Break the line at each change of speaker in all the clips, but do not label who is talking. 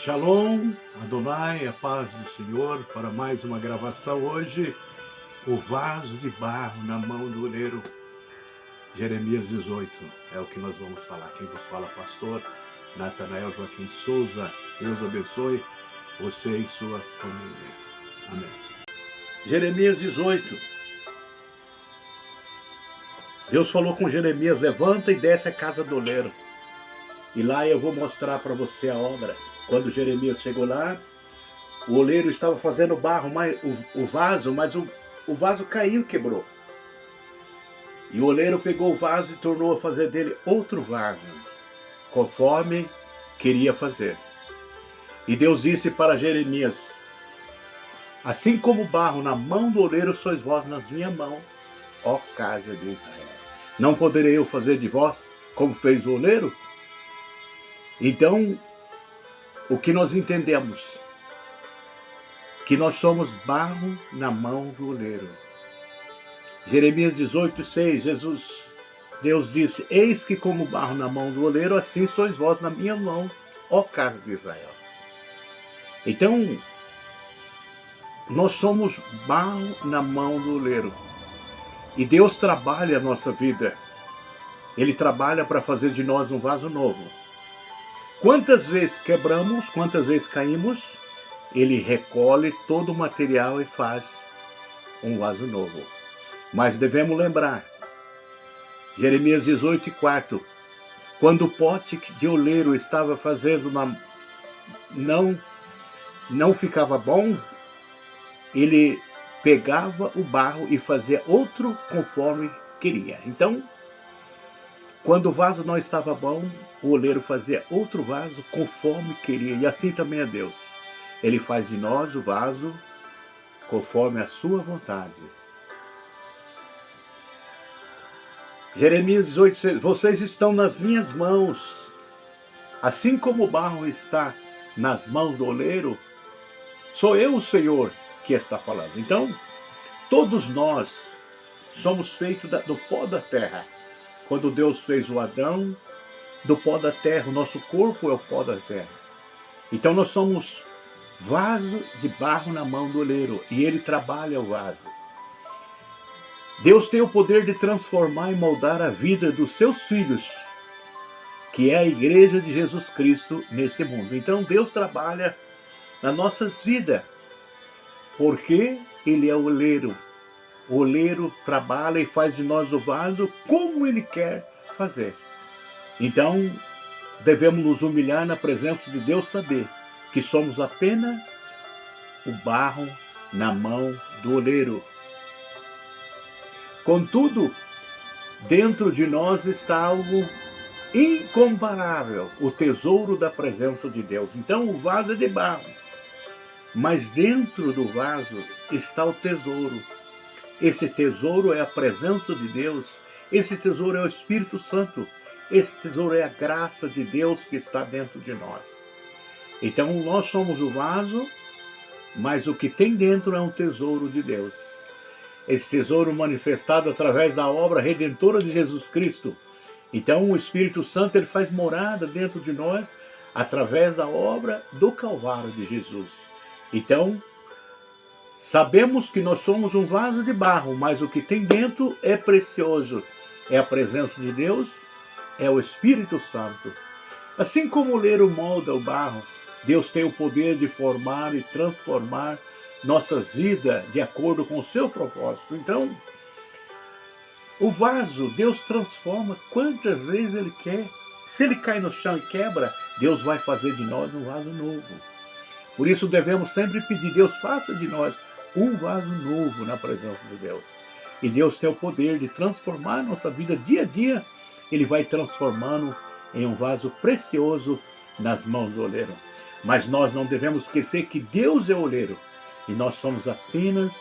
Shalom, Adonai, a paz do Senhor, para mais uma gravação hoje, o vaso de barro na mão do oleiro, Jeremias 18, é o que nós vamos falar. Quem vos fala, pastor Natanael Joaquim de Souza. Deus abençoe você e sua família. Amém. Jeremias 18. Deus falou com Jeremias: levanta e desce a casa do oleiro, e lá eu vou mostrar para você a obra. Quando Jeremias chegou lá, o oleiro estava fazendo barro, o vaso, mas o vaso caiu e quebrou. E o oleiro pegou o vaso e tornou a fazer dele outro vaso, conforme queria fazer. E Deus disse para Jeremias: assim como o barro na mão do oleiro, sois vós na minha mão, ó casa de Israel. Não poderei eu fazer de vós como fez o oleiro? Então, o que nós entendemos? Que nós somos barro na mão do oleiro. Jeremias 18:6, Deus disse: eis que como barro na mão do oleiro, assim sois vós na minha mão, ó casa de Israel. Então, nós somos barro na mão do oleiro. E Deus trabalha a nossa vida. Ele trabalha para fazer de nós um vaso novo. Quantas vezes quebramos, quantas vezes caímos, ele recolhe todo o material e faz um vaso novo. Mas devemos lembrar, Jeremias 18:4, quando o pote de oleiro estava fazendo não ficava bom, ele pegava o barro e fazia outro conforme queria. Então, quando o vaso não estava bom, o oleiro fazia outro vaso conforme queria. E assim também é Deus. Ele faz de nós o vaso conforme a sua vontade. Jeremias 18, vocês estão nas minhas mãos. Assim como o barro está nas mãos do oleiro, sou eu o Senhor que está falando. Então, todos nós somos feitos do pó da terra. Quando Deus fez o Adão, do pó da terra, o nosso corpo é o pó da terra. Então nós somos vaso de barro na mão do oleiro, e ele trabalha o vaso. Deus tem o poder de transformar e moldar a vida dos seus filhos, que é a igreja de Jesus Cristo nesse mundo. Então Deus trabalha nas nossas vidas, porque ele é o oleiro. O oleiro trabalha e faz de nós o vaso como ele quer fazer. Então, devemos nos humilhar na presença de Deus, saber que somos apenas o barro na mão do oleiro. Contudo, dentro de nós está algo incomparável, o tesouro da presença de Deus. Então, o vaso é de barro, mas dentro do vaso está o tesouro. Esse tesouro é a presença de Deus, esse tesouro é o Espírito Santo, esse tesouro é a graça de Deus que está dentro de nós. Então nós somos o vaso, mas o que tem dentro é um tesouro de Deus. Esse tesouro manifestado através da obra redentora de Jesus Cristo. Então o Espírito Santo ele faz morada dentro de nós através da obra do Calvário de Jesus. Então, sabemos que nós somos um vaso de barro, mas o que tem dentro é precioso. É a presença de Deus, é o Espírito Santo. Assim como o oleiro molda o barro, Deus tem o poder de formar e transformar nossas vidas de acordo com o seu propósito. Então, o vaso, Deus transforma quantas vezes Ele quer. Se ele cai no chão e quebra, Deus vai fazer de nós um vaso novo. Por isso devemos sempre pedir: Deus, faça de nós um vaso novo na presença de Deus. E Deus tem o poder de transformar a nossa vida dia a dia. Ele vai transformando em um vaso precioso nas mãos do oleiro. Mas nós não devemos esquecer que Deus é o oleiro e nós somos apenas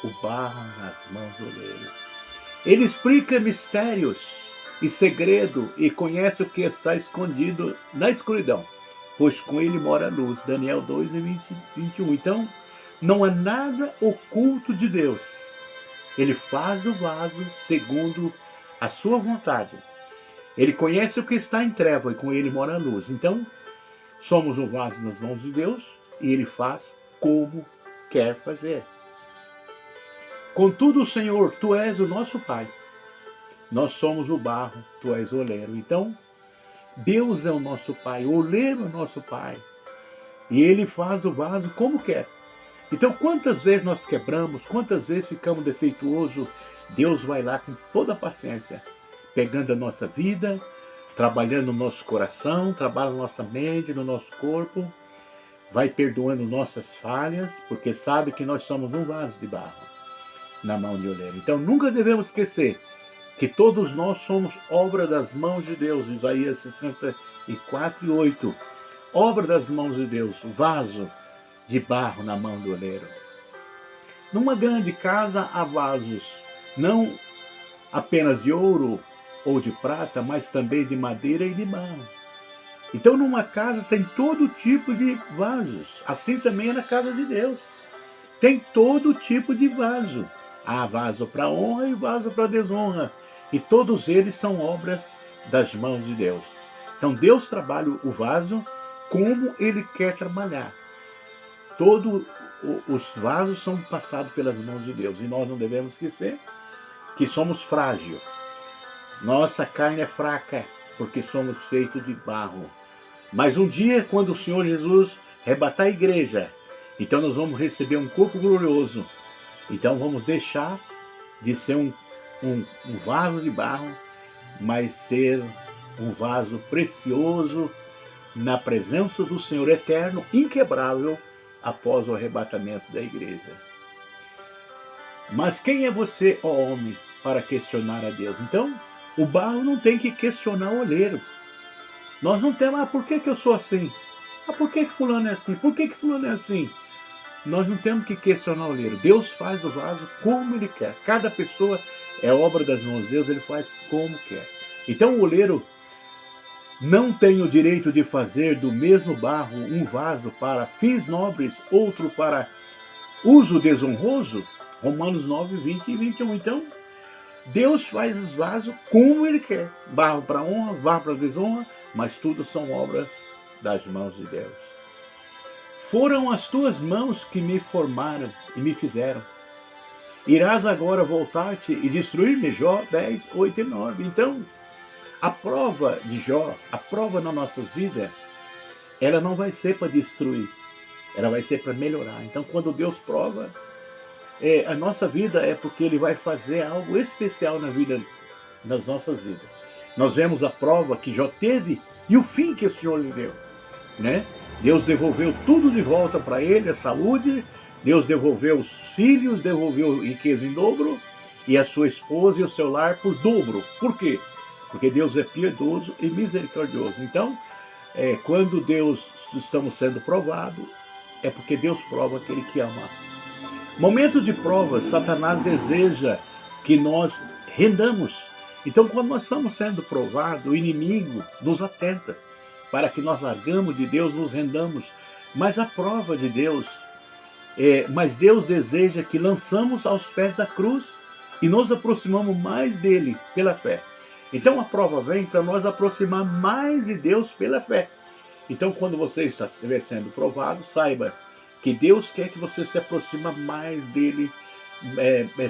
o barro nas mãos do oleiro. Ele explica mistérios e segredo e conhece o que está escondido na escuridão, pois com ele mora a luz. Daniel 2:21. Então, não há nada oculto de Deus. Ele faz o vaso segundo a sua vontade. Ele conhece o que está em treva e com ele mora a luz. Então, somos um vaso nas mãos de Deus e Ele faz como quer fazer. Contudo, Senhor, Tu és o nosso Pai. Nós somos o barro, Tu és o oleiro. Então, Deus é o nosso Pai, o oleiro é o nosso Pai. E Ele faz o vaso como quer. Então, quantas vezes nós quebramos, quantas vezes ficamos defeituosos, Deus vai lá com toda a paciência, pegando a nossa vida, trabalhando no nosso coração, trabalhando na nossa mente, no nosso corpo, vai perdoando nossas falhas, porque sabe que nós somos um vaso de barro na mão de oleiro. Então, nunca devemos esquecer que todos nós somos obra das mãos de Deus. Isaías 64:8. Obra das mãos de Deus, vaso de barro na mão do oleiro. Numa grande casa há vasos, não apenas de ouro ou de prata, mas também de madeira e de barro. Então, numa casa tem todo tipo de vasos. Assim também é na casa de Deus. Tem todo tipo de vaso. Há vaso para honra e vaso para desonra. E todos eles são obras das mãos de Deus. Então, Deus trabalha o vaso como Ele quer trabalhar. Todos os vasos são passados pelas mãos de Deus. E nós não devemos esquecer que somos frágeis. Nossa carne é fraca, porque somos feitos de barro. Mas um dia, quando o Senhor Jesus arrebatar a igreja, então nós vamos receber um corpo glorioso. Então vamos deixar de ser um vaso de barro, mas ser um vaso precioso na presença do Senhor eterno, inquebrável, após o arrebatamento da igreja. Mas quem é você, ó homem, para questionar a Deus? Então, o barro não tem que questionar o oleiro. Nós não temos, por que eu sou assim? Por que fulano é assim? Por que fulano é assim? Nós não temos que questionar o oleiro. Deus faz o vaso como Ele quer. Cada pessoa é obra das mãos de Deus, Ele faz como quer. Então o oleiro não tem o direito de fazer do mesmo barro um vaso para fins nobres, outro para uso desonroso. Romanos 9:20 e 21. Então, Deus faz os vasos como Ele quer. Barro para honra, barro para desonra, mas tudo são obras das mãos de Deus. Foram as tuas mãos que me formaram e me fizeram. Irás agora voltar-te e destruir-me? Jó 10:8 e 9. Então, a prova de Jó, a prova nas nossas vidas, ela não vai ser para destruir, ela vai ser para melhorar. Então, quando Deus prova a nossa vida, é porque Ele vai fazer algo especial nas nossas vidas. Nós vemos a prova que Jó teve e o fim que o Senhor lhe deu, né? Deus devolveu tudo de volta para ele, a saúde, Deus devolveu os filhos, devolveu riqueza em dobro, e a sua esposa e o seu lar por dobro. Por quê? Porque Deus é piedoso e misericordioso. Então, quando Deus estamos sendo provados, é porque Deus prova aquele que ama. Momento de prova, Satanás deseja que nós rendamos. Então, quando nós estamos sendo provados, o inimigo nos atenta para que nós largamos de Deus, nos rendamos. Mas a prova de Deus, mas Deus deseja que lançamos aos pés da cruz e nos aproximamos mais dele pela fé. Então a prova vem para nós aproximar mais de Deus pela fé. Então, quando você está sendo provado, saiba que Deus quer que você se aproxime mais dele,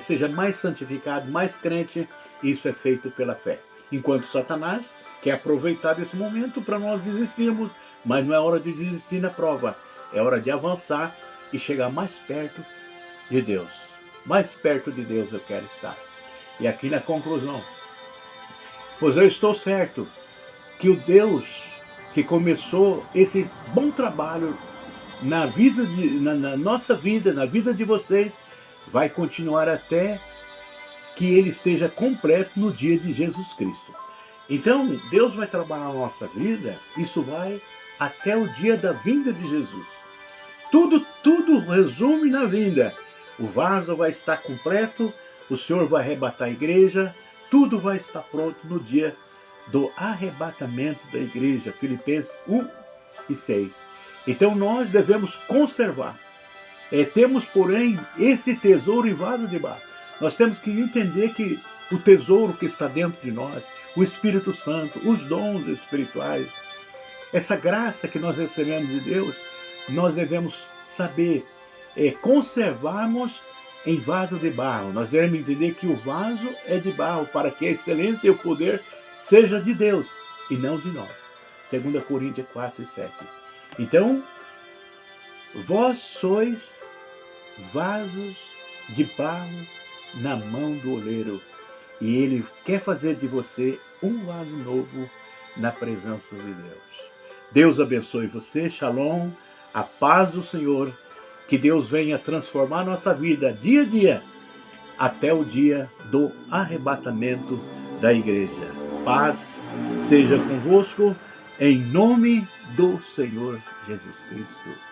seja mais santificado, mais crente. Isso é feito pela fé. Enquanto Satanás quer aproveitar desse momento para nós desistirmos, mas não é hora de desistir na prova. É hora de avançar e chegar mais perto de Deus. Mais perto de Deus eu quero estar. E aqui na conclusão, pois eu estou certo que o Deus que começou esse bom trabalho na nossa vida, na vida de vocês, vai continuar até que ele esteja completo no dia de Jesus Cristo. Então, Deus vai trabalhar na nossa vida, isso vai até o dia da vinda de Jesus. Tudo resume na vinda. O vaso vai estar completo, o Senhor vai arrebatar a igreja, tudo vai estar pronto no dia do arrebatamento da igreja. Filipenses 1:6. Então nós devemos conservar. Temos, porém, esse tesouro em vaso de barro. Nós temos que entender que o tesouro que está dentro de nós, o Espírito Santo, os dons espirituais, essa graça que nós recebemos de Deus, nós devemos saber conservarmos em vaso de barro. Nós devemos entender que o vaso é de barro para que a excelência e o poder seja de Deus e não de nós. 2 Coríntios 4:7. Então, vós sois vasos de barro na mão do oleiro, e ele quer fazer de você um vaso novo na presença de Deus. Deus abençoe você, shalom, a paz do Senhor, que Deus venha transformar nossa vida dia a dia, até o dia do arrebatamento da igreja. Paz seja convosco, em nome do Senhor Jesus Cristo.